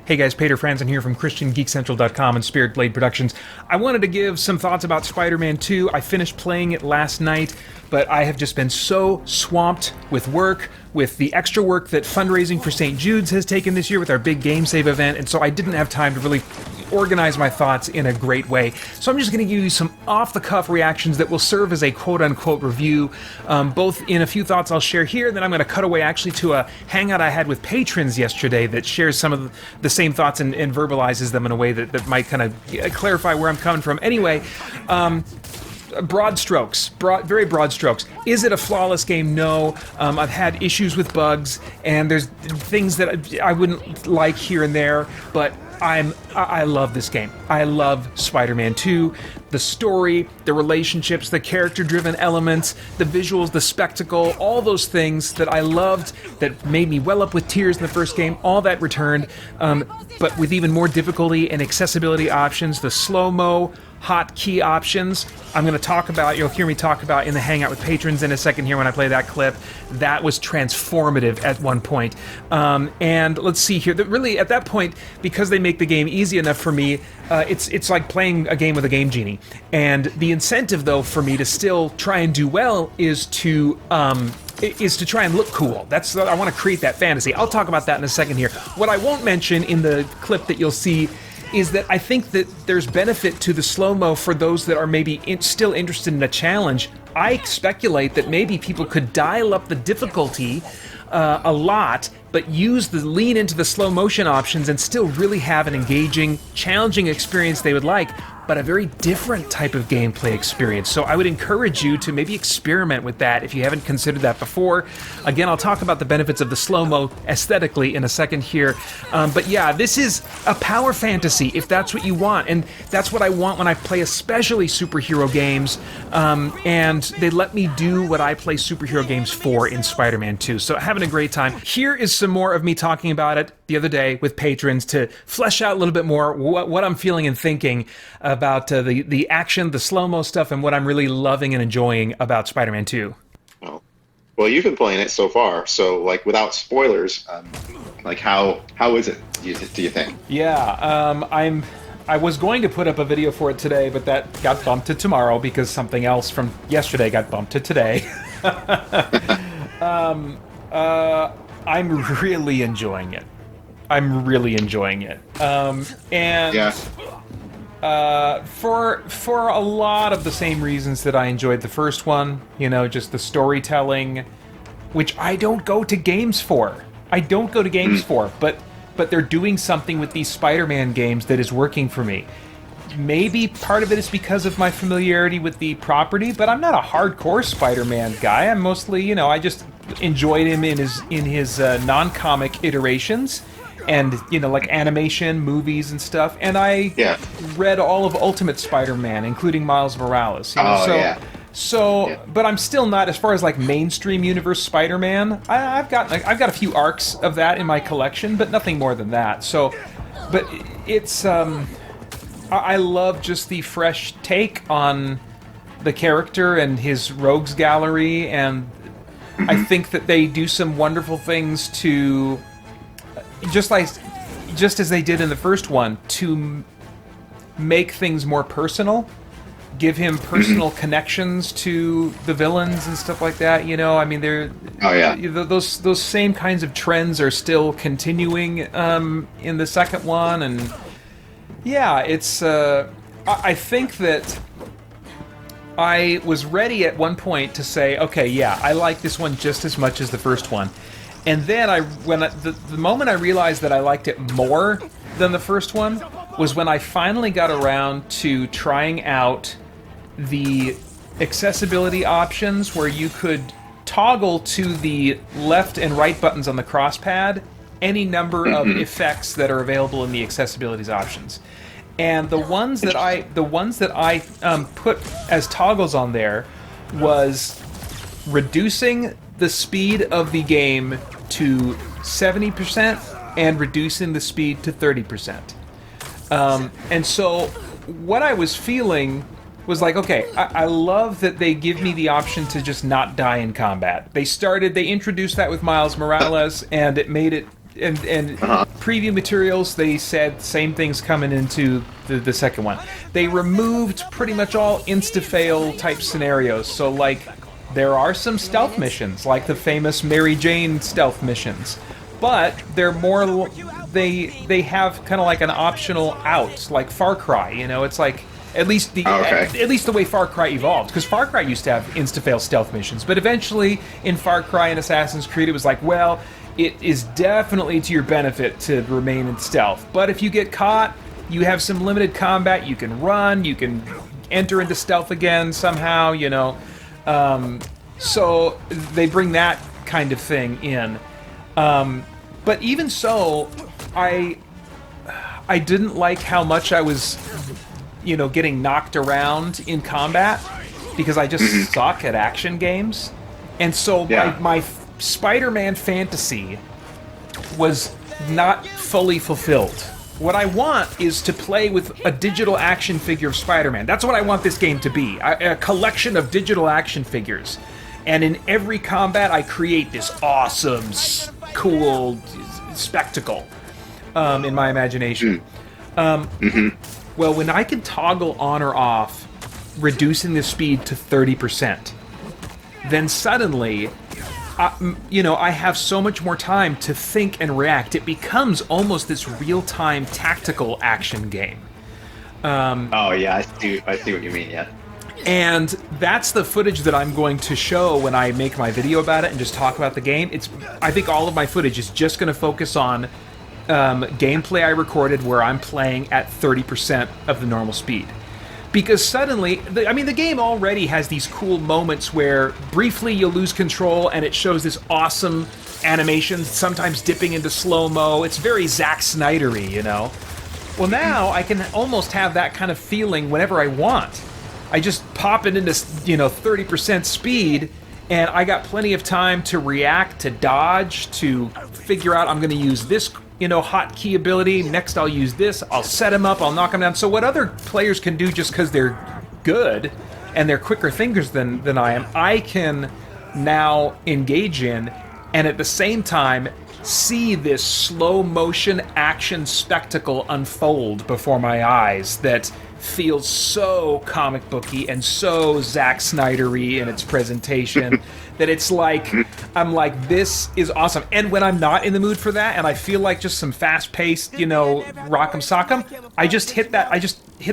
Hey guys, Paeter Franzen here from christiangeekcentral.com and Spirit Blade Productions. I wanted to give some thoughts about Spider-Man 2. I finished playing it last night, but I have just been so swamped with work, with the extra work that fundraising for St. Jude's has taken this year with our big Game Save event, and so I didn't have time to really organize my thoughts in a great way. So I'm just going to give you some off-the-cuff reactions that will serve as a quote-unquote review, both in a few thoughts I'll share here, then I'm going to cut away actually to a hangout I had with patrons yesterday that shares some of the same thoughts and verbalizes them in a way that might kind of clarify where I'm coming from. Anyway, broad strokes, very broad strokes. Is it a flawless game? No. I've had issues with bugs, and there's things that I wouldn't like here and there, but I love this game. I love Spider-Man 2, the story, the relationships, the character-driven elements, the visuals, the spectacle, all those things that I loved, that made me well up with tears in the first game, all that returned, but with even more difficulty and accessibility options, the slow-mo, hotkey options. I'm going to talk about, you'll hear me talk about in the Hangout with Patrons in a second here when I play that clip. That was transformative at one point. And let's see here, really at that point, because they make the game easy enough for me, it's like playing a game with a game genie. And the incentive, though, for me to still try and do well is to try and look cool. I want to create that fantasy. I'll talk about that in a second here. What I won't mention in the clip that you'll see is that I think that there's benefit to the slow-mo for those that are maybe still interested in a challenge. I speculate that maybe people could dial up the difficulty a lot, but lean into the slow motion options and still really have an engaging, challenging experience they would like, but a very different type of gameplay experience. So I would encourage you to maybe experiment with that if you haven't considered that before. Again, I'll talk about the benefits of the slow-mo aesthetically in a second here. But yeah, this is a power fantasy if that's what you want. And that's what I want when I play especially superhero games. And they let me do what I play superhero games for in Spider-Man 2. So having a great time. Here is some more of me talking about it the other day with patrons to flesh out a little bit more what I'm feeling and thinking about the action, the slow-mo stuff, and what I'm really loving and enjoying about Spider-Man 2. Oh. Well, you've been playing it so far, so like without spoilers, like how is it, do you think? Yeah, I was going to put up a video for it today, but that got bumped to tomorrow because something else from yesterday got bumped to today. I'm really enjoying it. And yeah. For a lot of the same reasons that I enjoyed the first one, just the storytelling, which I don't go to games for. But they're doing something with these Spider-Man games that is working for me. Maybe part of it is because of my familiarity with the property, but I'm not a hardcore Spider-Man guy. I'm mostly, I just enjoyed him in his non-comic iterations. And, like animation, movies and stuff. And I read all of Ultimate Spider-Man, including Miles Morales. But I'm still not, as far as like mainstream universe Spider-Man, I've got a few arcs of that in my collection, but nothing more than that. So, but it's, I love just the fresh take on the character and his rogues gallery, and I think that they do some wonderful things to... just as they did in the first one, to make things more personal, give him personal connections to the villains and stuff like that. Those same kinds of trends are still continuing in the second one, and yeah, it's. I think that I was ready at one point to say, okay, yeah, I like this one just as much as the first one. And then the moment I realized that I liked it more than the first one was when I finally got around to trying out the accessibility options where you could toggle to the left and right buttons on the crosspad any number of effects that are available in the accessibility options. And the ones that I put as toggles on there was reducing the speed of the game to 70% and reducing the speed to 30%. And so what I was feeling was like, okay, I love that they give me the option to just not die in combat. They introduced that with Miles Morales, and it made it and preview materials, they said same things coming into the second one. They removed pretty much all insta-fail type scenarios. So, like, there are some stealth missions, like the famous Mary Jane stealth missions, but they're more, they have kind of like an optional out, like Far Cry. You know, it's like at least the way Far Cry evolved, because Far Cry used to have insta-fail stealth missions, but eventually in Far Cry and Assassin's Creed, it was like, well, it is definitely to your benefit to remain in stealth, but if you get caught, you have some limited combat. You can run, you can enter into stealth again somehow. You know. So they bring that kind of thing in. But even so, I didn't like how much I was, you know, getting knocked around in combat, because I just suck at action games. And so my Spider-Man fantasy was not fully fulfilled. What I want is to play with a digital action figure of Spider-Man. That's what I want this game to be. A collection of digital action figures. And in every combat, I create this awesome, cool spectacle in my imagination. Well, when I can toggle on or off, reducing the speed to 30%, then suddenly, I have so much more time to think and react. It becomes almost this real-time tactical action game. I see what you mean, yeah. And that's the footage that I'm going to show when I make my video about it and just talk about the game. I think all of my footage is just going to focus on gameplay I recorded where I'm playing at 30% of the normal speed. Because suddenly, the game already has these cool moments where briefly you'll lose control and it shows this awesome animation, sometimes dipping into slow-mo. It's very Zack Snyder-y, you know? Well, now I can almost have that kind of feeling whenever I want. I just pop it into, 30% speed, and I got plenty of time to react, to dodge, to figure out I'm going to use this, hotkey ability. Next, I'll use this. I'll set him up. I'll knock him down. So what other players can do just because they're good and they're quicker thinkers than I am, I can now engage in, and at the same time see this slow motion action spectacle unfold before my eyes that feels so comic booky and so Zack Snyder-y in its presentation that it's like, I'm like, this is awesome. And when I'm not in the mood for that and I feel like just some fast-paced, rock'em sock'em, I just hit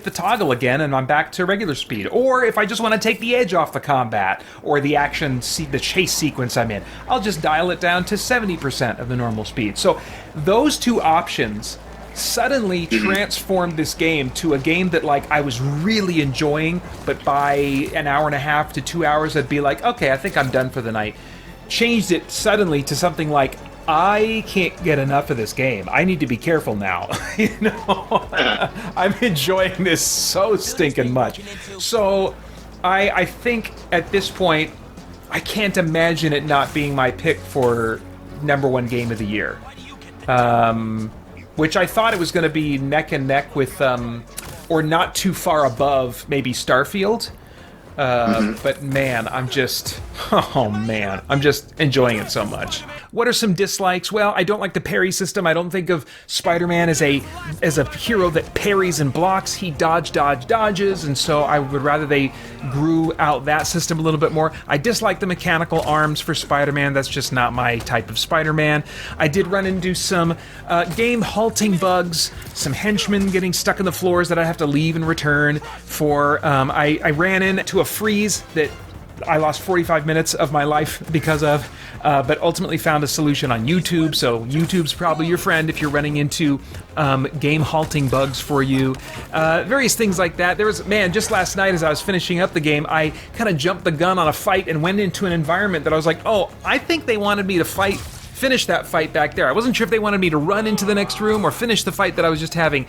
the toggle again and I'm back to regular speed. Or if I just want to take the edge off the combat or the action, the chase sequence I'm in, I'll just dial it down to 70% of the normal speed. So those two options suddenly transformed this game to a game that, like, I was really enjoying, but by an hour and a half to 2 hours, I'd be like, okay, I think I'm done for the night. Changed it suddenly to something like, I can't get enough of this game. I need to be careful now. I'm enjoying this so stinking much. So I think at this point, I can't imagine it not being my pick for #1 game of the year. Which I thought it was going to be neck and neck with, or not too far above, maybe Starfield. But man, I'm just enjoying it so much. What are some dislikes? Well, I don't like the parry system. I don't think of Spider-Man as a hero that parries and blocks. He dodges, and so I would rather they grew out that system a little bit more. I dislike the mechanical arms for Spider-Man. That's just not my type of Spider-Man. I did run into some game halting bugs, some henchmen getting stuck in the floors that I have to leave and return for. I ran into a freeze that I lost 45 minutes of my life because of, but ultimately found a solution on YouTube. So YouTube's probably your friend if you're running into game halting bugs for you. Various things like that. There was, just last night as I was finishing up the game, I kind of jumped the gun on a fight and went into an environment that I was like, oh, I think they wanted me to finish that fight back there. I wasn't sure if they wanted me to run into the next room or finish the fight that I was just having.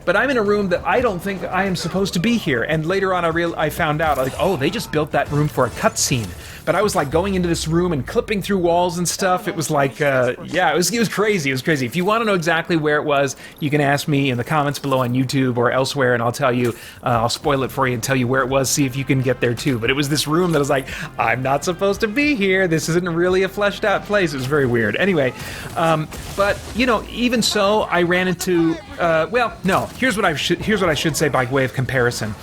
But I'm in a room that I don't think I am supposed to be here. And later on, I found out, like, oh, they just built that room for a cutscene. but I was like going into this room and clipping through walls and stuff. It was like, yeah, it was crazy. It was crazy. If you want to know exactly where it was, you can ask me in the comments below on YouTube or elsewhere, and I'll tell you, I'll spoil it for you and tell you where it was, see if you can get there too. But it was this room that was like, I'm not supposed to be here. This isn't really a fleshed out place. It was very weird. Anyway, but you know, even so, I ran into, well, no, here's what I should say by way of comparison.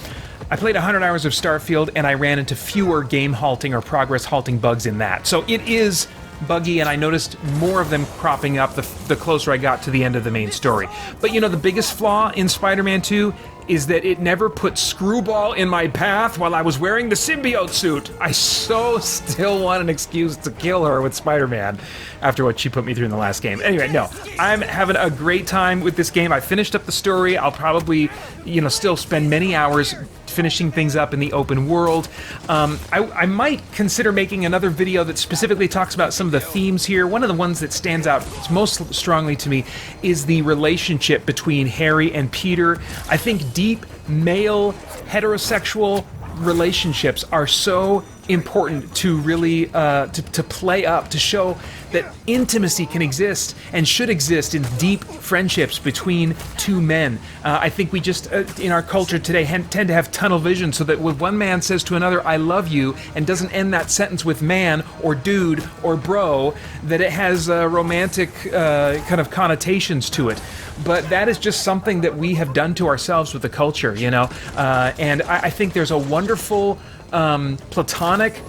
I played 100 hours of Starfield, and I ran into fewer game halting or progress halting bugs in that. So it is buggy, and I noticed more of them cropping up the closer I got to the end of the main story. But you know, the biggest flaw in Spider-Man 2 is that it never put Screwball in my path while I was wearing the symbiote suit. I so still want an excuse to kill her with Spider-Man after what she put me through in the last game. Anyway, no, I'm having a great time with this game. I finished up the story. I'll probably, you know, still spend many hours finishing things up in the open world. I might consider making another video that specifically talks about some of the themes here. One of the ones that stands out most strongly to me is the relationship between Harry and Peter. I think deep male heterosexual relationships are so important to really to play up, to show that intimacy can exist and should exist in deep friendships between two men. I think we just, in our culture today, tend to have tunnel vision, so that when one man says to another, I love you, and doesn't end that sentence with man or dude or bro, that it has romantic kind of connotations to it. But that is just something that we have done to ourselves with the culture, you know? And I think there's a wonderful platonic,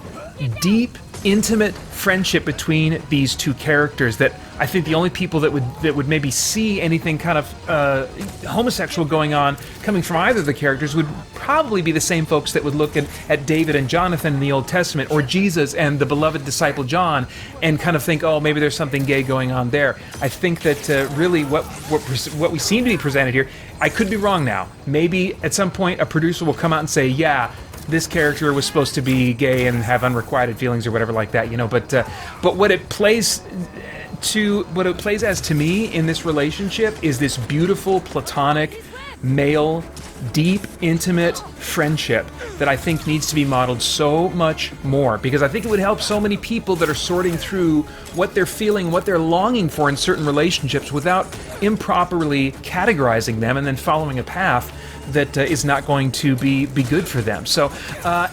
deep, intimate friendship between these two characters that I think the only people that would maybe see anything kind of homosexual going on coming from either of the characters would probably be the same folks that would look at David and Jonathan in the Old Testament, or Jesus and the beloved disciple John, and kind of think, oh, maybe there's something gay going on there. I think that really what we seem to be presented here, I could be wrong now. Maybe at some point a producer will come out and say, yeah, this character was supposed to be gay and have unrequited feelings or whatever like that, you know. But what it plays as to me in this relationship is this beautiful platonic male, deep, intimate friendship that I think needs to be modeled so much more, because I think it would help so many people that are sorting through what they're feeling, what they're longing for in certain relationships without improperly categorizing them and then following a path that is not going to be good for them. So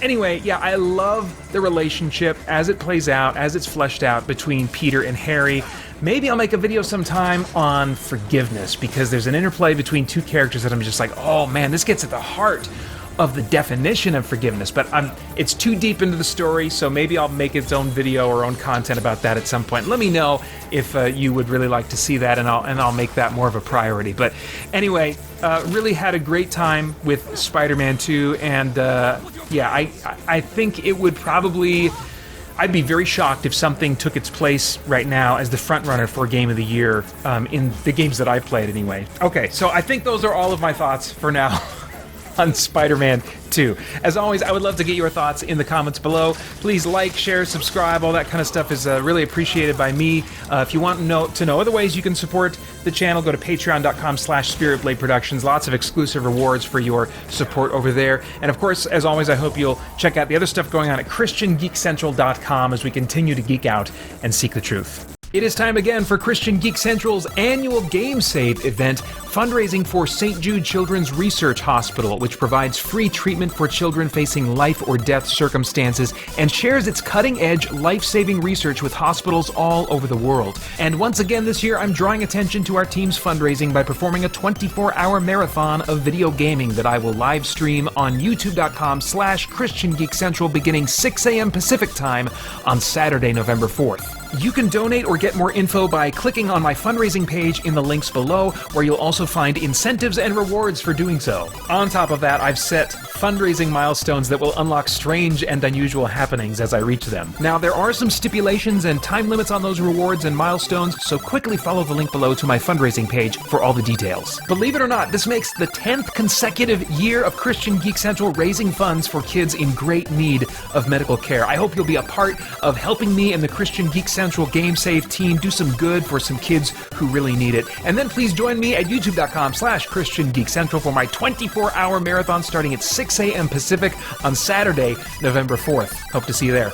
anyway, yeah, I love the relationship as it plays out, as it's fleshed out between Peter and Harry. Maybe I'll make a video sometime on forgiveness, because there's an interplay between two characters that I'm just like, oh man, this gets at the heart of the definition of forgiveness. But it's too deep into the story, so maybe I'll make its own video or own content about that at some point. Let me know if you would really like to see that, and I'll make that more of a priority. But anyway, really had a great time with Spider-Man 2, and yeah, I think it would probably, I'd be very shocked if something took its place right now as the front runner for Game of the Year in the games that I've played anyway. Okay, so I think those are all of my thoughts for now on Spider-Man 2. As always, I would love to get your thoughts in the comments below. Please like, share, subscribe, all that kind of stuff is really appreciated by me. If you want to know other ways you can support the channel, go to patreon.com/spiritblade productions. Lots of exclusive rewards for your support over there. And of course, as always, I hope you'll check out the other stuff going on at christiangeekcentral.com as we continue to geek out and seek the truth. It is time again for Christian Geek Central's annual Game Save event, fundraising for St. Jude Children's Research Hospital, which provides free treatment for children facing life or death circumstances and shares its cutting-edge, life-saving research with hospitals all over the world. And once again this year, I'm drawing attention to our team's fundraising by performing a 24-hour marathon of video gaming that I will live stream on youtube.com/ChristianGeekCentral beginning 6 a.m. Pacific Time on Saturday, November 4th. You can donate or get more info by clicking on my fundraising page in the links below, where you'll also find incentives and rewards for doing so. On top of that, I've set fundraising milestones that will unlock strange and unusual happenings as I reach them. Now, there are some stipulations and time limits on those rewards and milestones, so quickly follow the link below to my fundraising page for all the details. Believe it or not, this makes the 10th consecutive year of Christian Geek Central raising funds for kids in great need of medical care. I hope you'll be a part of helping me and the Christian Geek Central Game Save team do some good for some kids who really need it. And then please join me at youtube.com/ChristianGeekCentral for my 24-hour marathon starting at 6 a.m. Pacific on Saturday, November 4th. Hope to see you there.